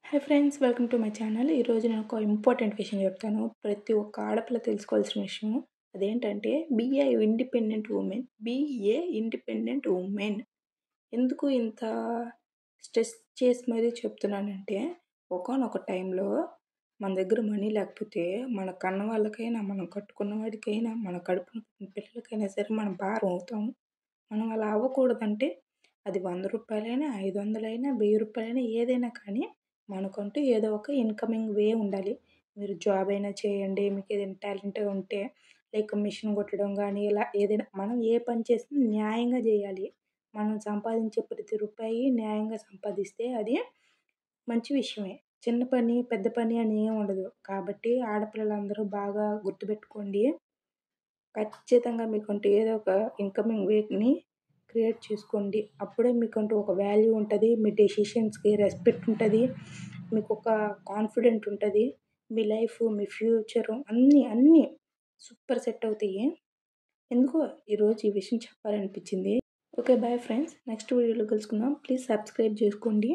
Hi friends, welcome to my channel. ఈరోజు నేను ఒక ఇంపార్టెంట్ విషయం చెప్తాను. ప్రతి ఒక్క ఆడపిల్ల తెలుసుకోవాల్సిన విషయం. అదేంటంటే బీ ఏ ఇండిపెండెంట్ ఉమెన్. ఎందుకు ఇంత స్ట్రెస్ చేసి మరీ చెప్తున్నానంటే, ఒకానొక టైంలో మన దగ్గర మనీ లేకపోతే మన కన్న వాళ్ళకైనా, మనం కట్టుకున్న వాడికైనా, మన కడుపున పుట్టిన పిల్లలకైనా సరే మనం భారం అవుతాము. మనం అలా అవ్వకూడదంటే అది రూ. 100 500 రూ. 1000 ఏదైనా కానీ మనకంటూ ఏదో ఒక ఇన్‌కమింగ్ వే ఉండాలి. మీరు జాబ్ అయినా చేయండి. మీకేదైనా టాలెంట్ ఉంటే లైక్ మిషన్ కుట్టడం గానీ, ఇలా ఏదైనా మనం ఏ పని చేసినా న్యాయంగా జేయాలి. మనం సంపాదించే ప్రతి రూపాయి న్యాయంగా సంపాదిస్తే అది మంచి విషయమే. చిన్న పని, పెద్ద పని అని ఏమి ఉండదు. కాబట్టి ఆడపిల్లలందరూ బాగా గుర్తుపెట్టుకోండి. ఖచ్చితంగా మీకంటూ ఏదో ఒక ఇన్‌కమింగ్ వేని క్రియేట్ చేసుకోండి. అప్పుడే మీకంటూ ఒక వాల్యూ ఉంటది. మీ డెసిషన్స్‌కి రెస్పెక్ట్ ఉంటది. మీకొక కాన్ఫిడెంట్ ఉంటది. మీ లైఫ్, మీ ఫ్యూచరు అన్నీ సూపర్ సెట్ అవుతాయి. ఎందుకో ఈరోజు ఈ విషయం చెప్పాలనిపించింది. ఓకే. Bye friends. నెక్స్ట్ వీడియోలో కలుసుకుందాం. ప్లీజ్ సబ్స్క్రైబ్ చేసుకోండి.